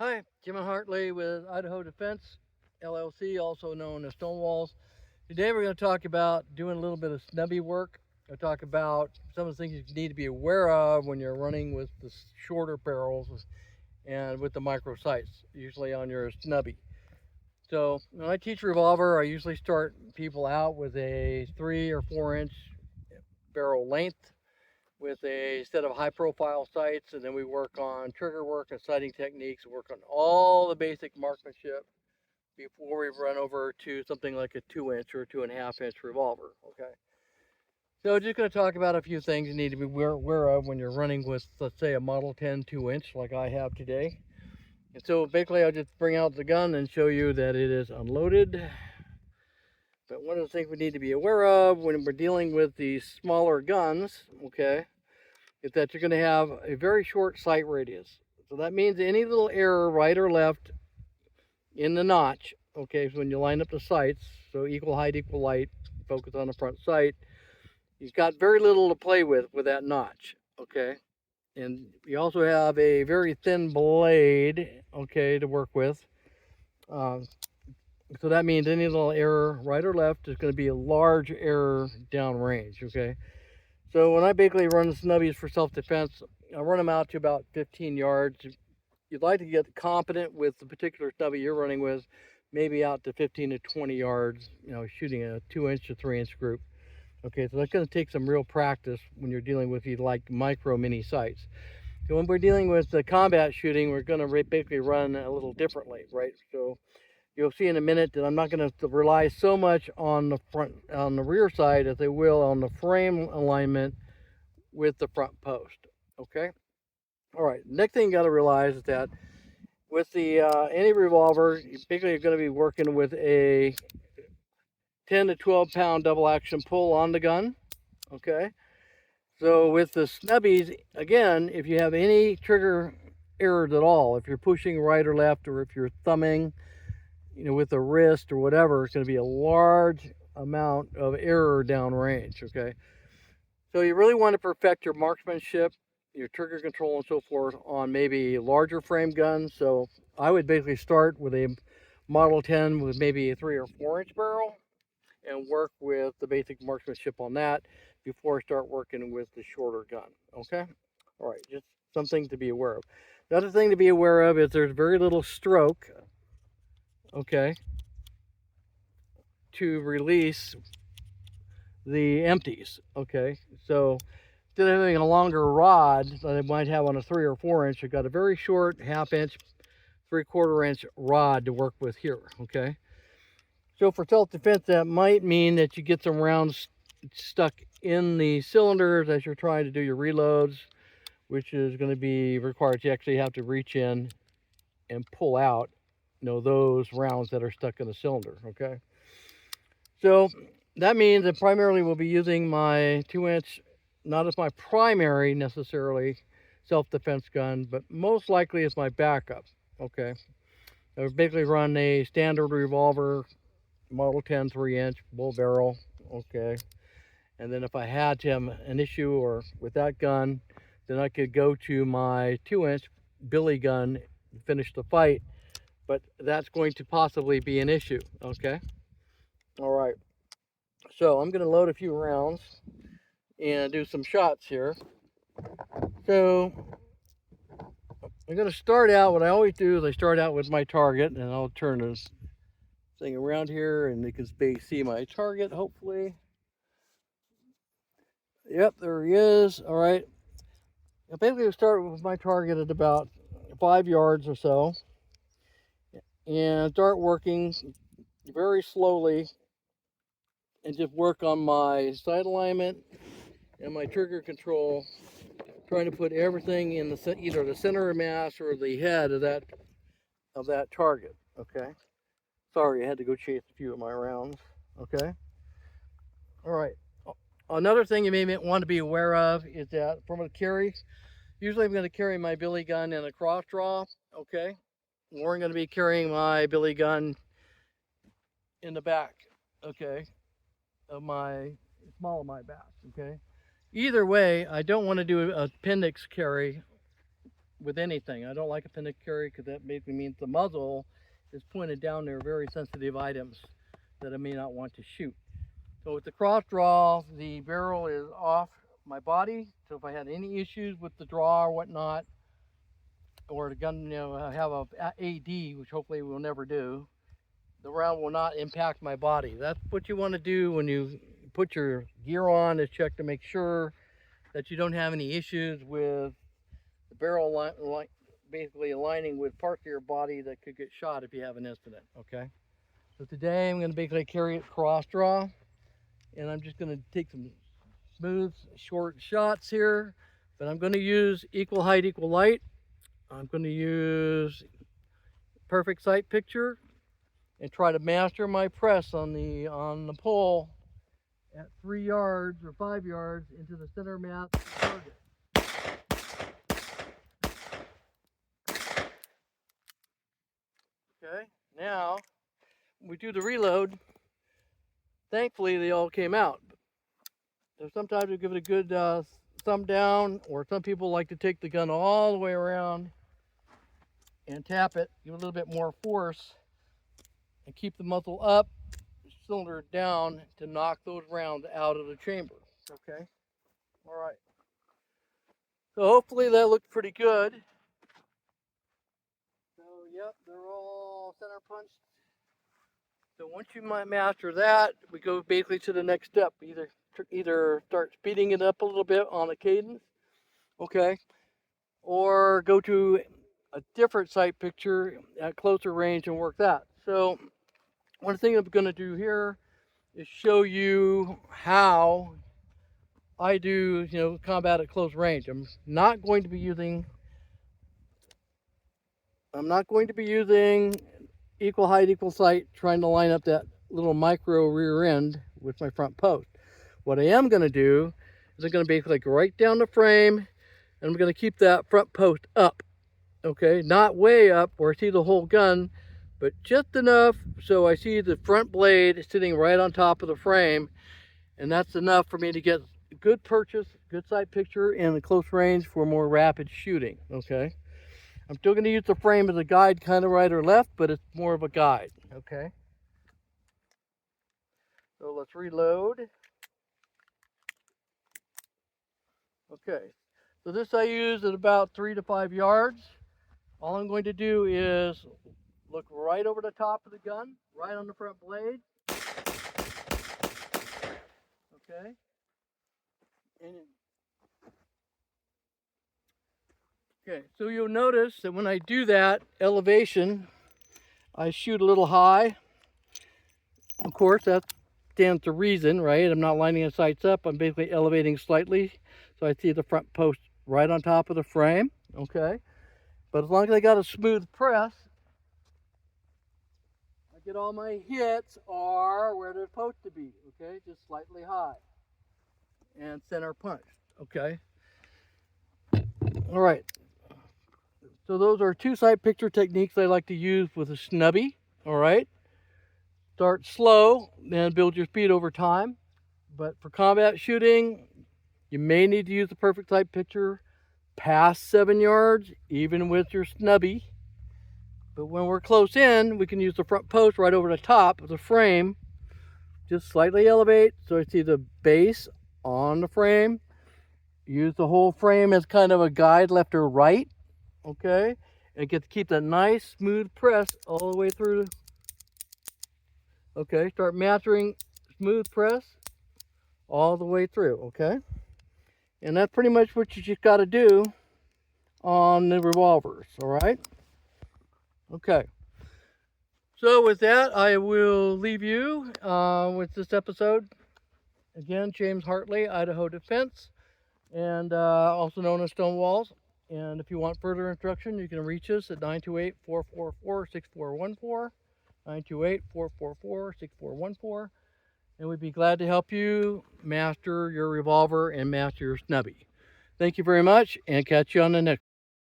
Hi, Jim Hartley with Idaho Defense LLC, also known as Stonewalls. Today we're going to talk about doing a little bit of snubby work. I'll talk about some of the things you need to be aware of when you're running with the shorter barrels and with the micro sights, usually on your snubby. So when I teach revolver, I usually start people out with a 3 or 4 inch barrel length with a set of high profile sights, and then we work on trigger work and sighting techniques, work on all the basic marksmanship before we run over to something like a 2 inch or 2.5 inch revolver. Okay. So just going to talk about a few things you need to be aware of when you're running with, let's say, a Model 10 2 inch like I have today. And so basically I'll just bring out the gun and show you that it is unloaded. But one of the things we need to be aware of when we're dealing with these smaller guns, okay, is that you're going to have a very short sight radius. So that means any little error right or left in the notch, okay, so when you line up the sights, so equal height, equal light, focus on the front sight, you've got very little to play with that notch, okay? And you also have a very thin blade, okay, to work with. So that means any little error right or left is going to be a large error downrange, okay? So when I basically run snubbies for self-defense, I run them out to about 15 yards. You'd like to get competent with the particular snubby you're running with, maybe out to 15 to 20 yards, shooting a 2 inch to 3 inch group. Okay, so that's going to take some real practice when you're dealing with these like micro mini sights. So when we're dealing with the combat shooting, we're going to basically run a little differently, right? So you'll see in a minute that I'm not going to rely so much on the rear side as I will on the frame alignment with the front post. Okay. All right. Next thing you got to realize is that with the any revolver, you basically are going to be working with a 10 to 12 pound double action pull on the gun. Okay. So with the snubbies, again, if you have any trigger errors at all, if you're pushing right or left, or if you're thumbing, with the wrist or whatever, it's going to be a large amount of error downrange. Okay. So you really want to perfect your marksmanship, your trigger control, and so forth on maybe larger frame guns. So I would basically start with a Model 10 with maybe a 3 or 4 inch barrel and work with the basic marksmanship on that before I start working with the shorter gun. Okay? All right, just something to be aware of. The other thing to be aware of is there's very little stroke, okay, to release the empties. Okay, so instead of having a longer rod that I might have on a 3 or 4 inch, I've got a very short 1/2 inch, 3/4 inch rod to work with here. Okay, so for self-defense, that might mean that you get some rounds stuck in the cylinders as you're trying to do your reloads, which is going to be required. You actually have to reach in and pull out, those rounds that are stuck in the cylinder. Okay, so that means that primarily we'll be using my 2 inch, not as my primary necessarily self-defense gun, but most likely as my backup. Okay, I would basically run a standard revolver, Model 10 3 inch bull barrel. Okay, and then if I had to have an issue or with that gun, then I could go to my 2 inch billy gun and finish the fight, but that's going to possibly be an issue. Okay, all right, so I'm going to load a few rounds and do some shots here. So I'm going to start out, what I always do is I start out with my target, and I'll turn this thing around here and you can see my target, hopefully. Yep, there he is. All right. Now basically, I'll start with my target at about 5 yards or so and start working very slowly and just work on my sight alignment and my trigger control, trying to put everything in either the center of mass or the head of that target. Okay. Sorry, I had to go chase a few of my rounds. Okay. All right. Another thing you may want to be aware of is that from a carry, usually I'm going to carry my billy gun in a cross draw. Okay. Or I'm going to be carrying my billy gun in the back. Okay. Of my small of my back. Okay. Either way, I don't want to do an appendix carry with anything. I don't like a pin carry because that basically means the muzzle is pointed down near very sensitive items that I may not want to shoot. So with the cross draw, the barrel is off my body. So if I had any issues with the draw or whatnot, or the gun, have a AD, which hopefully we'll never do, the round will not impact my body. That's what you want to do when you put your gear on, is check to make sure that you don't have any issues with the barrel basically aligning with parts of your body that could get shot if you have an incident. Okay, so today I'm going to basically carry it cross draw, and I'm just going to take some smooth short shots here, but I'm going to use equal height equal light. I'm going to use perfect sight picture and try to master my press on the pole at 3 yards or 5 yards into the center mass target. Okay, now we do the reload. Thankfully they all came out. So sometimes we give it a good thumb down, or some people like to take the gun all the way around and tap it, give it a little bit more force, and keep the muzzle up, cylinder down to knock those rounds out of the chamber. Okay, all right. So hopefully that looked pretty good. So yep, they're all center punched. So once you might master that, we go basically to the next step. Either start speeding it up a little bit on the cadence, okay, or go to a different sight picture at closer range and work that. So one thing I'm going to do here is show you how I do, combat at close range. I'm not going to be using equal height, equal sight, trying to line up that little micro rear end with my front post. What I am going to do is I'm going to basically go right down the frame, and I'm going to keep that front post up. Okay, not way up where I see the whole gun, but just enough so I see the front blade sitting right on top of the frame, and that's enough for me to get a good purchase, good sight picture, and a close range for more rapid shooting. Okay, I'm still going to use the frame as a guide, kind of right or left, but it's more of a guide. Okay, so let's reload. Okay, so this I use at about 3 to 5 yards. All I'm going to do is look right over the top of the gun, right on the front blade. Okay. Okay, so you'll notice that when I do that elevation, I shoot a little high. Of course, that stands to reason, right? I'm not lining the sights up. I'm basically elevating slightly, so I see the front post right on top of the frame. Okay. But as long as I got a smooth press, I get all my hits are where they're supposed to be, okay? Just slightly high and center punched, okay? All right, so those are 2 sight picture techniques I like to use with a snubby, all right? Start slow, then build your speed over time. But for combat shooting, you may need to use the perfect sight picture past 7 yards, even with your snubby. But when we're close in, we can use the front post right over the top of the frame. Just slightly elevate so I see the base on the frame. Use the whole frame as kind of a guide, left or right. Okay, and get to keep that nice smooth press all the way through. Okay, start mastering smooth press all the way through. Okay. And that's pretty much what you just got to do on the revolvers, all right? Okay. So with that, I will leave you with this episode. Again, James Hartley, Idaho Defense, and also known as Stonewalls. And if you want further instruction, you can reach us at 928-444-6414, 928-444-6414. And we'd be glad to help you master your revolver and master your snubby. Thank you very much, and catch you on the next.